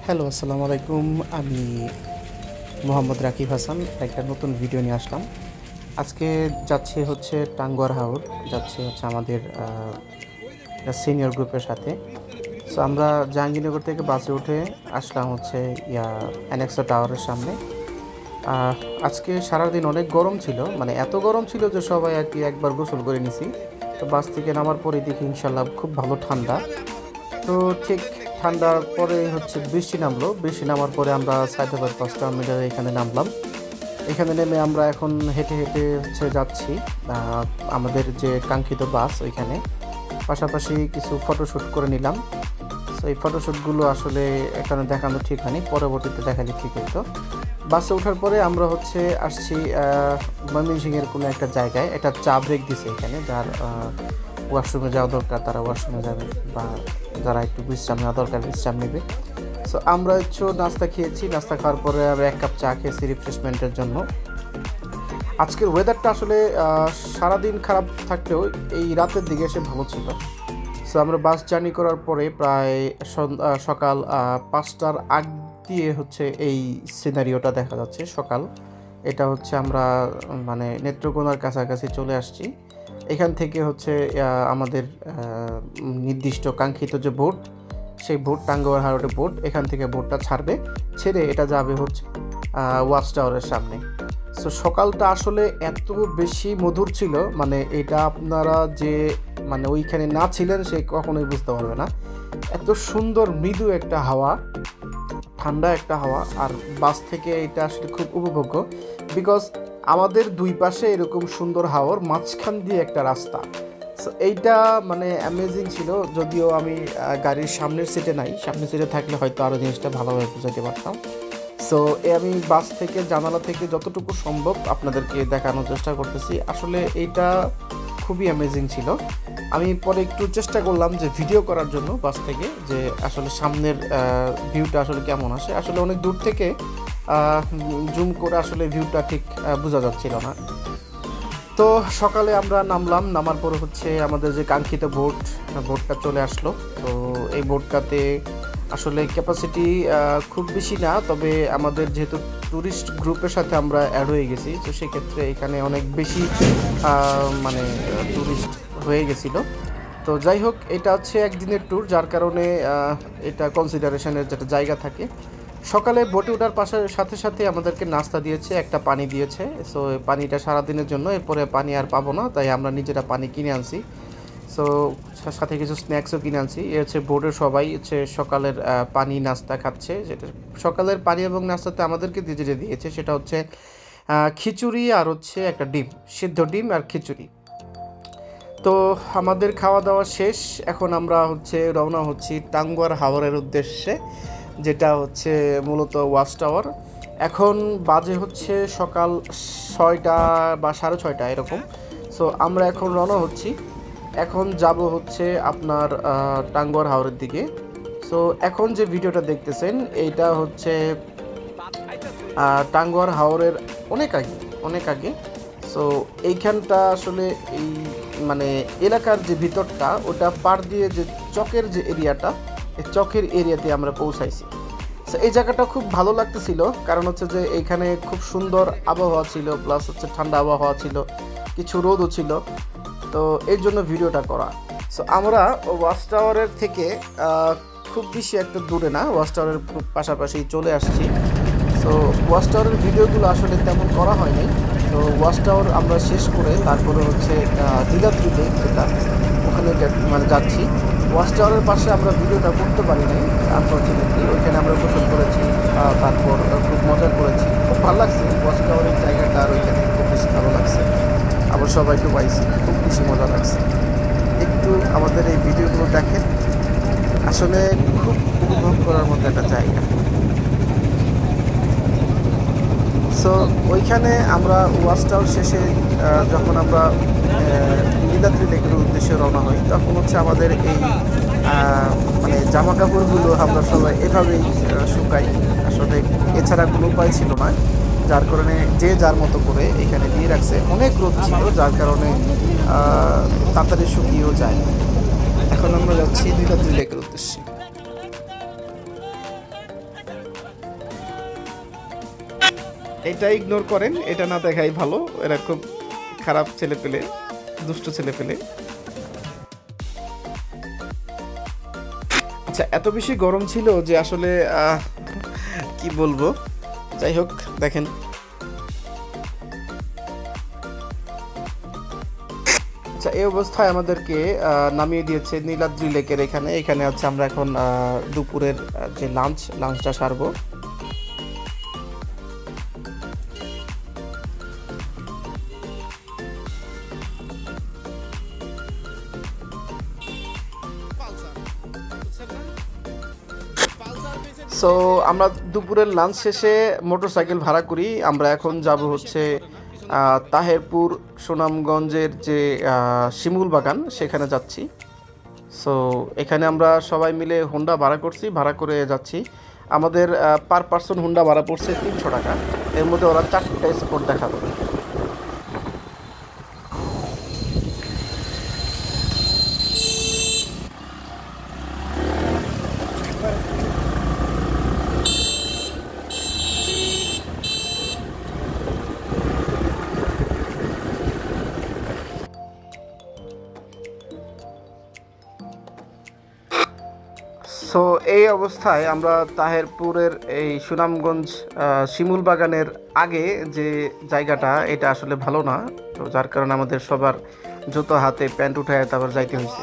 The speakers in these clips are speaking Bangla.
হ্যালো, আসসালামু আলাইকুম। আমি মোহাম্মদ রাকিব হাসান একটা নতুন ভিডিও নিয়ে আসলাম। আজকে যাচ্ছি হচ্ছে টাঙ্গুয়ার হাওর, যাচ্ছি হচ্ছে আমাদের সিনিয়র গ্রুপের সাথে। সো আমরা জাহাঙ্গীরনগর থেকে বাসে উঠে আসলাম হচ্ছে অ্যানেক্সা টাওয়ারের সামনে। আজকে সারাদিন অনেক গরম ছিল, মানে এত গরম ছিল যে সবাই আর কি একবার গোসল করে নিছি। তো বাস থেকে নামার পরে দেখি ইনশাল্লাহ খুব ভালো ঠান্ডা। তো ঠিক ঠান্ডার পরে হচ্ছে বৃষ্টি নামলো। বৃষ্টি নামার পরে আমরা সায়দাবাদ বাস টার্মিনালে এখানে নামলাম। এখানে নেমে আমরা এখন হেঁটে হেঁটে হচ্ছে যাচ্ছি আমাদের যে কাঙ্ক্ষিত বাস ওইখানে। পাশাপাশি কিছু ফটোশ্যুট করে নিলাম। তো এই ফটোশ্যুটগুলো আসলে এখানে দেখানো ঠিক হয়নি, পরবর্তীতে দেখালে ঠিক হতো। বাসে ওঠার পরে আমরা হচ্ছে আসছি ময়মনসিংহের কোনো একটা জায়গায়। একটা চা ব্রেক দিছে এখানে, যার ওয়াশরুমে যাওয়া দরকার তারা ওয়াশরুমে যাবে, বা যারা একটু বিশ্রাম নেওয়া দরকার বিশ্রাম নেবে। সো আমরা একটু নাস্তা খেয়েছি, নাস্তা খাওয়ার পরে আমরা এক কাপ চা খেয়েছি রিফ্রেশমেন্টের জন্য। আজকের ওয়েদারটা আসলে সারাদিন খারাপ থাকলেও এই রাতের দিকে এসে ভালো ছিল। সো আমরা বাস জার্নি করার পরে প্রায় সকাল 5টার আগ দিয়ে হচ্ছে এই সিনারিওটা দেখা যাচ্ছে সকাল। এটা হচ্ছে আমরা মানে নেত্রকোনার কাছাকাছি চলে আসছি। এখান থেকে হচ্ছে আমাদের নির্দিষ্ট কাঙ্ক্ষিত যে বোট, সেই বোট টাঙ্গুয়ার হাওরে বোট, এখান থেকে বোটটা ছাড়বে, ছেড়ে এটা যাবে হচ্ছে ওয়াচ টাওয়ারের সামনে। সো সকালটা আসলে এত বেশি মধুর ছিল, মানে এটা আপনারা যে মানে ওইখানে না ছিলেন সে কখনোই বুঝতে পারবে না। এত সুন্দর মৃদু একটা হাওয়া, ঠান্ডা একটা হাওয়া, আর বাস থেকে এটা আসলে খুব উপভোগ্য। বিকজ আমাদের দুই পাশে এরকম সুন্দর হাওয়ার মাঝখান দিয়ে একটা রাস্তা। সো এইটা মানে অ্যামেজিং ছিল। যদিও আমি গাড়ির সামনের সিটে নাই, সামনের সিটে থাকলে হয়তো আরও জিনিসটা ভালোভাবে বুঝাতে পারতাম। সো আমি বাস থেকে জানালা থেকে যতটুকু সম্ভব আপনাদেরকে দেখানোর চেষ্টা করতেছি। আসলে এইটা খুবই অ্যামেজিং ছিল। আমি পরে একটু চেষ্টা করলাম যে ভিডিও করার জন্য বাস থেকে, যে আসলে সামনের ভিউটা আসলে কেমন আসে। আসলে অনেক দূর থেকে জুম করে আসলে ভিউটা ঠিক বোঝা যাচ্ছিল না। তো সকালে আমরা নামলাম, নামার পরে হচ্ছে আমাদের যে কাঙ্ক্ষিত বোটটা চলে আসলো। তো এই বোটটাতে আসলে ক্যাপাসিটি খুব বেশি না, তবে আমাদের যেহেতু ট্যুরিস্ট গ্রুপের সাথে আমরা অ্যাড হয়ে গেছি, তো সেক্ষেত্রে এখানে অনেক বেশি মানে ট্যুরিস্ট হয়ে গেছিলো। তো যাই হোক, এটা হচ্ছে একদিনের ট্যুর, যার কারণে এটা কনসিডারেশনের যেটা জায়গা থাকে। সকালে বোটে ওঠার সাথে সাথে আমাদেরকে নাস্তা দিয়েছে, একটা পানি দিয়েছে। সো পানিটা সারাদিনের জন্য, এরপরে পানি আর পাবো না, তাই আমরা নিজেরা পানি কিনে আনছি। সো সাথে কিছু স্ন্যাক্সও কিনে আনছি। এ হচ্ছে বোর্ডের সবাই হচ্ছে সকালের পানি নাস্তা খাচ্ছে। যেটা সকালের পানি এবং নাস্তাতে আমাদেরকে যেটা দিয়েছে সেটা হচ্ছে খিচুড়ি আর হচ্ছে একটা ডিম, সিদ্ধ ডিম আর খিচুড়ি। তো আমাদের খাওয়া দাওয়া শেষ, এখন আমরা হচ্ছে রওনা হচ্ছি টাঙ্গুয়ার হাওরের উদ্দেশ্যে, যেটা হচ্ছে মূলত ওয়াচ টাওয়ার। এখন বাজে হচ্ছে সকাল 6টা বা 6:30 এরকম। সো আমরা এখন রওনা হচ্ছি, এখন যাব হচ্ছে আপনার টাঙ্গুয়ার হাওরের দিকে। সো এখন যে ভিডিওটা দেখতেছেন এইটা হচ্ছে টাঙ্গুয়ার হাওরের অনেক আগে। সো এইখানটা আসলে এই মানে এলাকার যে ভিতরটা, ওটা পার দিয়ে যে চকের যে এরিয়াটা, এই চকের এরিয়াতে আমরা পৌঁছাইছি। সো এই জায়গাটা খুব ভালো লাগতেছিল, কারণ হচ্ছে যে এইখানে খুব সুন্দর আবহাওয়া ছিল, প্লাস হচ্ছে ঠান্ডা আবহাওয়া ছিল, কিছু রোদও ছিল। তো এই জন্য ভিডিওটা করা। সো আমরা ওয়াচ টাওয়ারের থেকে খুব বেশি একটা দূরে না, ওয়াচ টাওয়ারের খুব পাশাপাশি চলে আসছি। সো ওয়াচ টাওয়ারের ভিডিওগুলো আসলে তেমন করা হয়নি। তো ওয়াচ টাওয়ার আমরা শেষ করে তারপরে হচ্ছে নীলাদ্রি লেক, যেটা ওখানে মানে যাচ্ছি। ওয়াচ টাওয়ারের পাশে আমরা ভিডিওটা করতে পারি নাই আনফর্চুনেটলি। ওইখানে আমরা গোসল করেছি, তারপর খুব মজা করেছি, খুব ভালো লাগছে। ওয়াচ টাওয়ারের জায়গাটা আর ওইখানে খুব বেশি ভালো লাগছে, আবার সবাইকে পাইছি, খুব বেশি মজা লাগছে। একটু আমাদের এই ভিডিওগুলো দেখেন, আসলে খুব উপভোগ করার মতো একটা জায়গা। সো ওইখানে আমরা ওয়াচ টাওয়ার শেষে যখন আমরা নীলাদ্রি লেকের উদ্দেশ্যে রওনা হই, তখন হচ্ছে আমাদের এই মানে জামা কাপড়গুলো আমরা সবাই এভাবেই শুকাই। আসলে এছাড়া কোনো উপায় ছিল না, যার কারণে যে যার মতো করে এখানে দিয়ে রাখছে। অনেক রোদ ছিল, যার কারণে তাড়াতাড়ি শুকিয়েও যায়। এখন আমরা যাচ্ছি নীলাদ্রি লেকের উদ্দেশ্যে। এটা ইগনোর করেন, এটা না দেখাই ভালো। এরা খুব খারাপ ছেলে পেলে, দুষ্ট ছেলে পেলে। আচ্ছা, এত বেশি গরম ছিল যে আসলে কি বলবো, যাই হোক দেখেন। আচ্ছা, এই অবস্থায় আমাদেরকে নামিয়ে দিয়েছে নীলাদ্রি লেকের এখানে। এখানে হচ্ছে আমরা এখন দুপুরের যে লাঞ্চটা সারবো। সো আমরা দুপুরের লাঞ্চ শেষে মোটরসাইকেল ভাড়া করি। আমরা এখন যাব হচ্ছে তাহেরপুর সুনামগঞ্জের যে শিমুল বাগান, সেখানে যাচ্ছি। সো এখানে আমরা সবাই মিলে হোন্ডা ভাড়া করছি, ভাড়া করে যাচ্ছি। আমাদের পার পার্সন হোন্ডা ভাড়া পড়ছে 300 টাকা। এর মধ্যে ওরা 4টা স্পট দেখাবে। সো এই অবস্থায় আমরা তাহেরপুরের এই সুনামগঞ্জ শিমুল বাগানের আগে যে জায়গাটা, এটা আসলে ভালো না, তো যার কারণে আমাদের সবার জুতো হাতে প্যান্ট উঠায় তারপর যাইতে হয়েছে।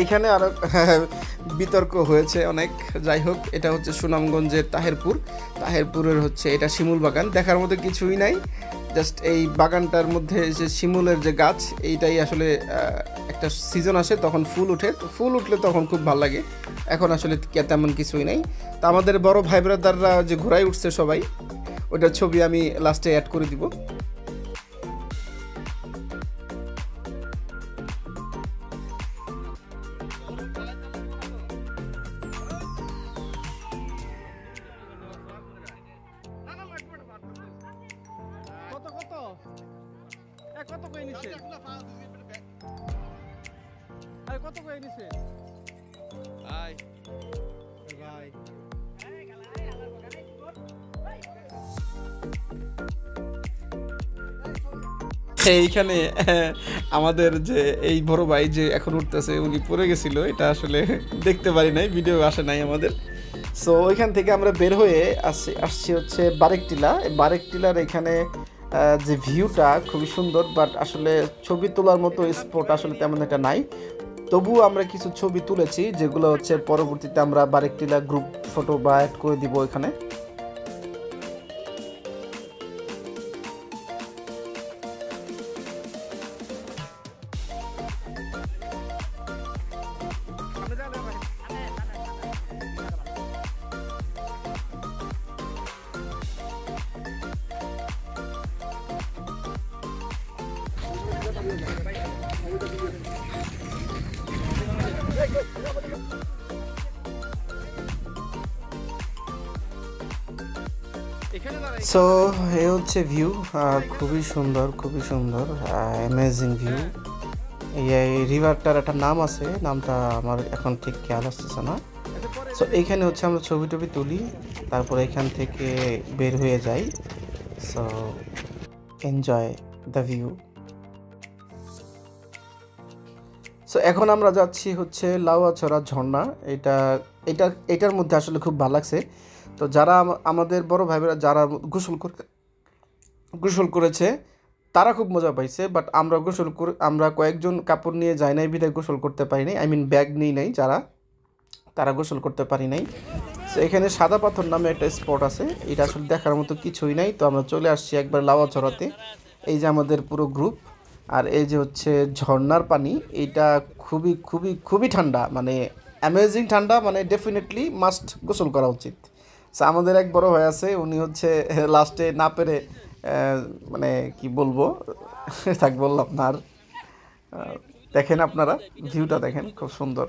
এইখানে আরো বিতর্ক হয়েছে অনেক। যাই হোক, এটা হচ্ছে সুনামগঞ্জের তাহেরপুরের হচ্ছে এটা শিমুল বাগান। দেখার মতো কিছুই নাই, জাস্ট এই বাগানটার মধ্যে যে শিমুলের যে গাছ, এইটাই আসলে একটা সিজন আসে তখন ফুল ওঠে, তো ফুল উঠলে তখন খুব ভালো লাগে। এখন আসলে তেমন কিছুই নাই। তো আমাদের বড় ভাই ব্রাদাররা যে ঘোরায় উঠছে সবাই, ওইটার ছবি আমি লাস্টে অ্যাড করে দিব। কত কই নিছে? আরে কত কই নিছে? ভাই ভাই এইখানে আমাদের যে এই বড় ভাই যে এখন উঠতেছে, উনি পড়ে গেছিল। এটা আসলে দেখতে পারি নাই, ভিডিও আসে নাই আমাদের। সো ওইখান থেকে আমরা বের হয়ে আসছি হচ্ছে বারেকটিলা। বারেকটিলার এখানে যে ভিউটা খুবই সুন্দর, বাট আসলে ছবি তোলার মতো স্পট আসলে তেমন একটা নাই। তবুও আমরা কিছু ছবি তুলেছি, যেগুলো হচ্ছে পরবর্তীতে আমরা বারেকটিলা গ্রুপ ফটো বা অ্যাড করে দিব এখানে। সো এ হচ্ছে ভিউ, খুবই সুন্দর, খুবই সুন্দর, অ্যামেজিং ভিউ। এই রিভারটার একটা নাম আছে, নামটা আমার এখন ঠিক খেয়াল আসতেছে না। সো এইখানে হচ্ছে আমরা ছবি টবি তুলি, তারপর এখান থেকে বের হয়ে যাই। So enjoy the view. So এখন আমরা যাচ্ছি হচ্ছে লাউয়াছড়া ঝর্ণা। এটার মধ্যে আসলে খুব ভালো লাগছে। তো যারা আমাদের বড় ভাইরা যারা গোসল করেছে তারা খুব মজা পাইছে, বাট আমরা কয়েকজন কাপড় নিয়ে যাই নাই, বিদায় গোসল করতে পারি নাই। ব্যাগ নিই নাই, তারা গোসল করতে পারি নাই। সো এখানে সাদা পাথর নামে একটা স্পট আছে, এটা আসলে দেখার মতো কিছুই নাই। তো আমরা চলে আসছি একবার লাউয়াছড়াতে। এই যে আমাদের পুরো গ্রুপ, আর এই যে হচ্ছে ঝর্ণার পানি। এটা খুবই খুবই খুবই ঠান্ডা, মানে অ্যামেজিং ঠান্ডা, মানে ডেফিনেটলি মাস্ট গোসল করা উচিত। সো আমাদের এক বড় ভাই আছে, উনি হচ্ছে লাস্টে না পেরে মানে কি বলবো, থাক বললাম না আর। দেখেন আপনারা ভিউটা দেখেন, খুব সুন্দর।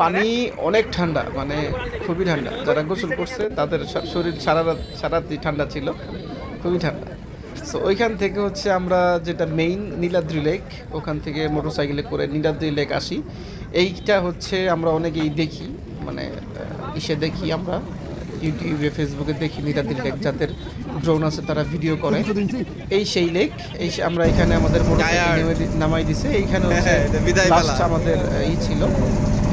পানি অনেক ঠান্ডা, মানে খুবই ঠান্ডা। যারা গোসল করছে তাদের শরীর সারা রাত্রি ঠান্ডা ছিল, খুবই ঠান্ডা। সো ওইখান থেকে হচ্ছে আমরা যেটা মেইন নীলাদ্রি লেক, ওখান থেকে মোটরসাইকেলে করে নীলাদ্রি লেক আসি। এইটা হচ্ছে আমরা অনেকেই দেখি, মানে ইসে দেখি আমরা ইউটিউবে ফেসবুকে দেখি নীলাদ্রি লেক, যাদের ড্রোন আছে তারা ভিডিও করে। এই সেই লেক, আমরা এখানে আমাদের মোটরসাইকেল নামাই দিছে। এইখানে হচ্ছে লাস্ট আমাদের ছিল।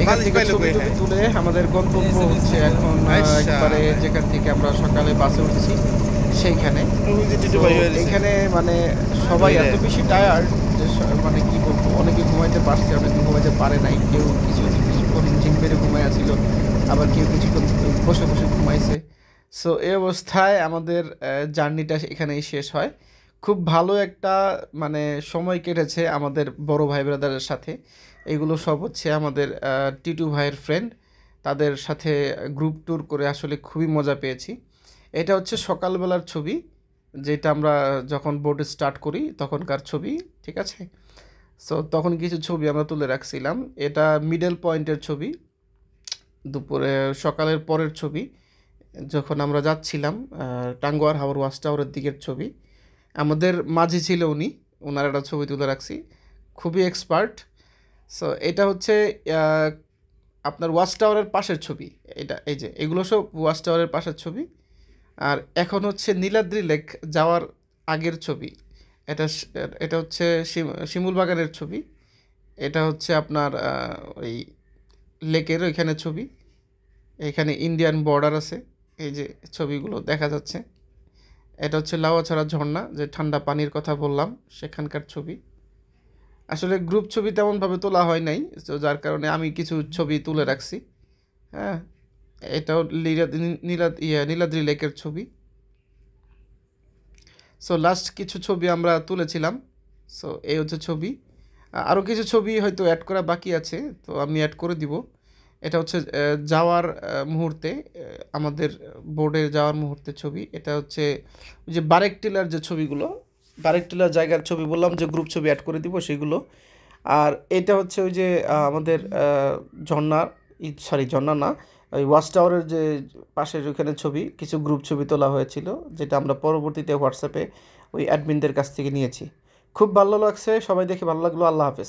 এখান থেকে ছবি তুলে আমাদের গন্তব্য হচ্ছে এখন একবারে যেখান থেকে আমরা সকালে বাসে উঠছি সেইখানে। এখানে মানে সবাই এত বেশি টায়ার্ড যে মানে কি বলবো, অনেকে ঘুমাইতে পারছে, অনেকে ঘুমাইতে পারে নাই। কেউ কিছুক্ষণ ঝিম পেরে ঘুমাই আছিল, আবার কেউ কিছুক্ষণ বসে বসে ঘুমাইছে। সো এই অবস্থায় আমাদের জার্নিটা এখানেই শেষ হয়। খুব ভালো একটা মানে সময় কেটেছে আমাদের বড় ভাই ব্রাদারের সাথে। এগুলো সব হচ্ছে আমাদের টিটু ভাইয়ের ফ্রেন্ড, তাদের সাথে গ্রুপ ট্যুর করে আসলে খুবই মজা পেয়েছি। এটা হচ্ছে সকালবেলার ছবি, যেটা আমরা যখন বোটে স্টার্ট করি তখনকার ছবি, ঠিক আছে? সো তখন কিছু ছবি আমরা তুলে রাখছিলাম। এটা মিডল পয়েন্টের ছবি, দুপুরে সকালের পরের ছবি, যখন আমরা যাচ্ছিলাম টাঙ্গুয়ার হাওর ওয়াচ টাওয়ারের দিকের ছবি। আমাদের মাঝে ছিল উনি, ওনার একটা ছবি তুলে রাখছি, খুবই এক্সপার্ট। সো এটা হচ্ছে আপনার ওয়াচ টাওয়ারের পাশের ছবি। এটা এই যে এগুলো সব ওয়াচ টাওয়ারের পাশের ছবি। আর এখন হচ্ছে নীলাদ্রি লেক যাওয়ার আগের ছবি। এটা এটা হচ্ছে শিমুল বাগানের ছবি। এটা হচ্ছে আপনার ওই লেকের ওইখানে ছবি। এখানে ইন্ডিয়ান বর্ডার আছে, এই যে ছবিগুলো দেখা যাচ্ছে। এটা হচ্ছে লাউয়াছড়া ঝর্ণা, যে ঠান্ডা পানির কথা বললাম, সেখানকার ছবি। আসলে গ্রুপ ছবি তেমনভাবে তোলা হয় নাই, তো যার কারণে আমি কিছু ছবি তুলে রাখছি। হ্যাঁ, এটাও নীলাদ্রি লেকের ছবি। সো লাস্ট কিছু ছবি আমরা তুলেছিলাম। সো এই হচ্ছে ছবি। আরও কিছু ছবি হয়তো অ্যাড করা বাকি আছে, তো আমি অ্যাড করে দিব। এটা হচ্ছে যাওয়ার মুহূর্তে, আমাদের বোর্ডে যাওয়ার মুহূর্তে ছবি। এটা হচ্ছে ওই যে বারেকটিলার যে ছবিগুলো, বারেকটিলার জায়গার ছবি বললাম যে গ্রুপ ছবি অ্যাড করে দিব সেগুলো। আর এটা হচ্ছে ওই যে আমাদের ঝর্ণার, ঝর্ণা না, ওই ওয়াচ টাওয়ারের যে পাশের ওইখানে ছবি, কিছু গ্রুপ ছবি তোলা হয়েছিল, যেটা আমরা পরবর্তীতে হোয়াটসঅ্যাপে ওই অ্যাডমিনদের কাছ থেকে নিয়েছি। খুব ভালো লাগছে, সবাই দেখে ভালো লাগলো। আল্লাহ হাফেজ।